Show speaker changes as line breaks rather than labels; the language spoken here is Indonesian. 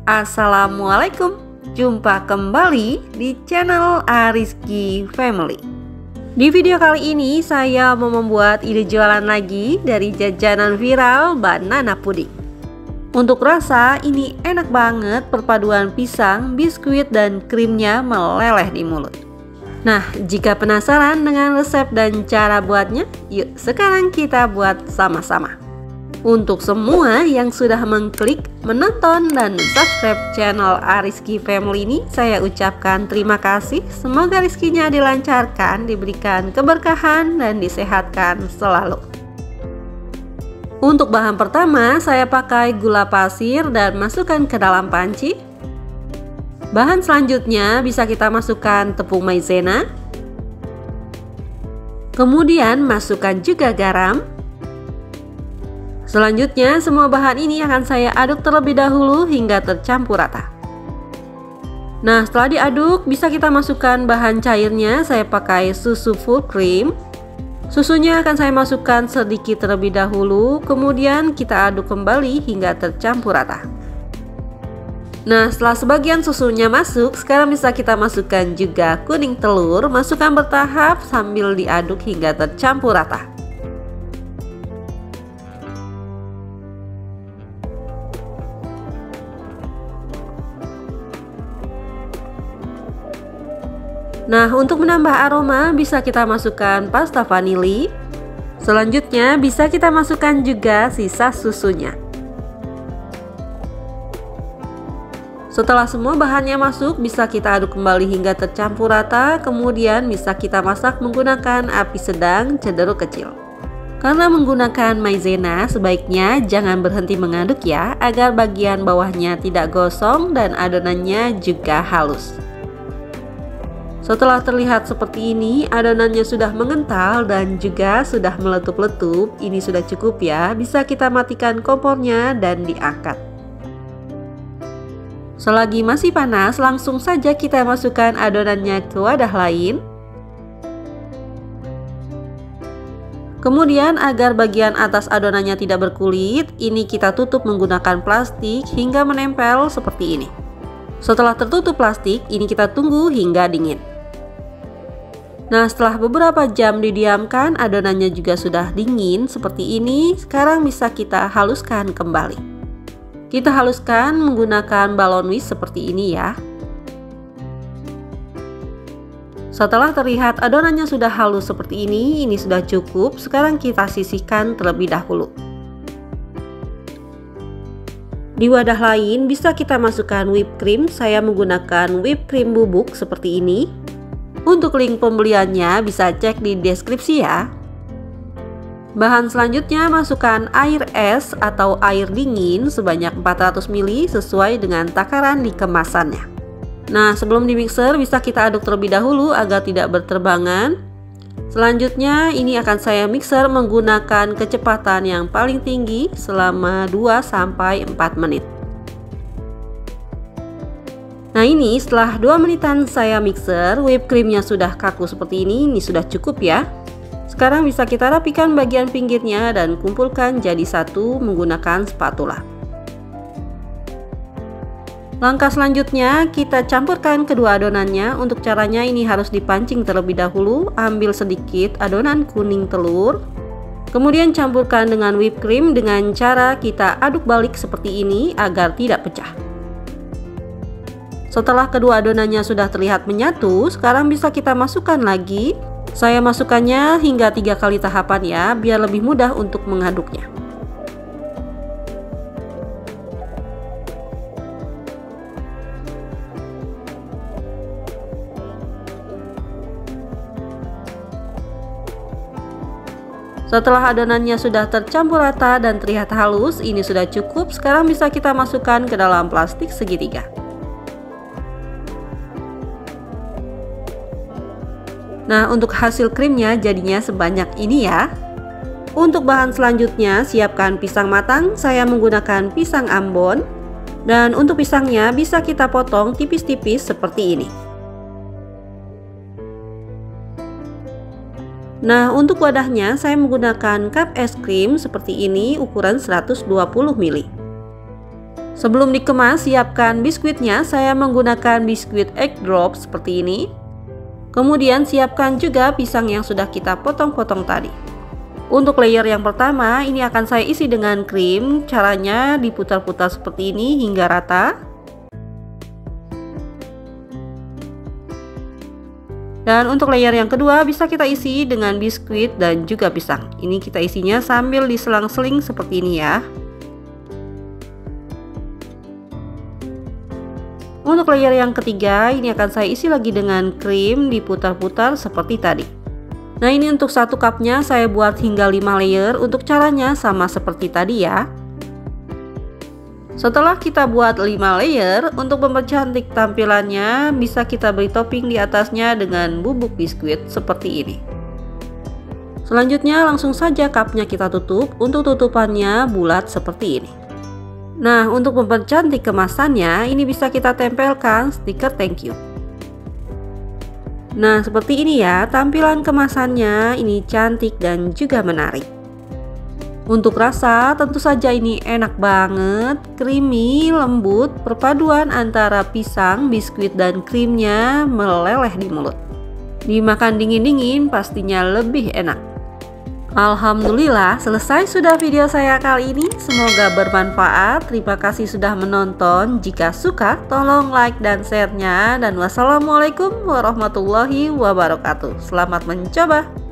Assalamualaikum, jumpa kembali di channel Ariski Family. Di video kali ini saya mau membuat ide jualan lagi dari jajanan viral banana pudding. Untuk rasa ini enak banget, perpaduan pisang, biskuit dan krimnya meleleh di mulut. Nah, jika penasaran dengan resep dan cara buatnya, yuk sekarang kita buat sama-sama. Untuk semua yang sudah mengklik, menonton, dan subscribe channel Ariski Family ini, saya ucapkan terima kasih. Semoga rezekinya dilancarkan, diberikan keberkahan, dan disehatkan selalu. Untuk bahan pertama, saya pakai gula pasir dan masukkan ke dalam panci. Bahan selanjutnya bisa kita masukkan tepung maizena. Kemudian masukkan juga garam. Selanjutnya, semua bahan ini akan saya aduk terlebih dahulu hingga tercampur rata. Nah, setelah diaduk, bisa kita masukkan bahan cairnya. Saya pakai susu full cream. Susunya akan saya masukkan sedikit terlebih dahulu, kemudian kita aduk kembali hingga tercampur rata. Nah, setelah sebagian susunya masuk, sekarang bisa kita masukkan juga kuning telur. Masukkan bertahap sambil diaduk hingga tercampur rata. Nah, untuk menambah aroma bisa kita masukkan pasta vanili. Selanjutnya bisa kita masukkan juga sisa susunya. Setelah semua bahannya masuk, bisa kita aduk kembali hingga tercampur rata. Kemudian bisa kita masak menggunakan api sedang cenderung kecil. Karena menggunakan maizena, sebaiknya jangan berhenti mengaduk ya, agar bagian bawahnya tidak gosong dan adonannya juga halus. Setelah terlihat seperti ini, adonannya sudah mengental dan juga sudah meletup-letup. Ini sudah cukup ya, bisa kita matikan kompornya dan diangkat. Selagi masih panas, langsung saja kita masukkan adonannya ke wadah lain. Kemudian agar bagian atas adonannya tidak berkulit, ini kita tutup menggunakan plastik hingga menempel seperti ini. Setelah tertutup plastik, ini kita tunggu hingga dingin. Nah, setelah beberapa jam didiamkan, adonannya juga sudah dingin seperti ini. Sekarang bisa kita haluskan kembali. Kita haluskan menggunakan balon whisk seperti ini ya. Setelah terlihat adonannya sudah halus seperti ini sudah cukup. Sekarang kita sisihkan terlebih dahulu. Di wadah lain bisa kita masukkan whipped cream. Saya menggunakan whipped cream bubuk seperti ini. Untuk link pembeliannya bisa cek di deskripsi ya. Bahan selanjutnya masukkan air es atau air dingin sebanyak 400 ml sesuai dengan takaran di kemasannya. Nah, sebelum di mixer bisa kita aduk terlebih dahulu agar tidak berterbangan. Selanjutnya ini akan saya mixer menggunakan kecepatan yang paling tinggi selama 2-4 menit. Nah, ini setelah 2 menitan saya mixer, whipped creamnya sudah kaku seperti ini sudah cukup ya. Sekarang bisa kita rapikan bagian pinggirnya dan kumpulkan jadi satu menggunakan spatula. Langkah selanjutnya kita campurkan kedua adonannya. Untuk caranya ini harus dipancing terlebih dahulu. Ambil sedikit adonan kuning telur, kemudian campurkan dengan whipped cream dengan cara kita aduk balik seperti ini agar tidak pecah. Setelah kedua adonannya sudah terlihat menyatu, sekarang bisa kita masukkan lagi. Saya masukkannya hingga 3 kali tahapan ya, biar lebih mudah untuk mengaduknya. Setelah adonannya sudah tercampur rata dan terlihat halus, ini sudah cukup. Sekarang bisa kita masukkan ke dalam plastik segitiga. Nah, untuk hasil krimnya jadinya sebanyak ini ya. Untuk bahan selanjutnya, siapkan pisang matang. Saya menggunakan pisang ambon. Dan untuk pisangnya bisa kita potong tipis-tipis seperti ini. Nah, untuk wadahnya saya menggunakan cup es krim seperti ini ukuran 120 ml. Sebelum dikemas, siapkan biskuitnya. Saya menggunakan biskuit egg drop seperti ini. Kemudian siapkan juga pisang yang sudah kita potong-potong tadi. Untuk layer yang pertama, ini akan saya isi dengan krim. Caranya diputar-putar seperti ini hingga rata. Dan untuk layer yang kedua bisa kita isi dengan biskuit dan juga pisang. Ini kita isinya sambil diselang-seling seperti ini ya. Untuk layer yang ketiga, ini akan saya isi lagi dengan krim, diputar-putar seperti tadi. Nah, ini untuk 1 cupnya saya buat hingga 5 layer. Untuk caranya sama seperti tadi ya. Setelah kita buat 5 layer, untuk mempercantik tampilannya bisa kita beri topping di atasnya dengan bubuk biskuit seperti ini. Selanjutnya langsung saja cupnya kita tutup. Untuk tutupannya bulat seperti ini. Nah, untuk mempercantik kemasannya, ini bisa kita tempelkan stiker thank you. Nah, seperti ini ya tampilan kemasannya. Ini cantik dan juga menarik. Untuk rasa, tentu saja ini enak banget, creamy, lembut, perpaduan antara pisang, biskuit, dan krimnya meleleh di mulut. Dimakan dingin-dingin pastinya lebih enak. Alhamdulillah, selesai sudah video saya kali ini. Semoga bermanfaat. Terima kasih sudah menonton. Jika suka, tolong like dan share-nya. Dan wassalamualaikum warahmatullahi wabarakatuh. Selamat mencoba.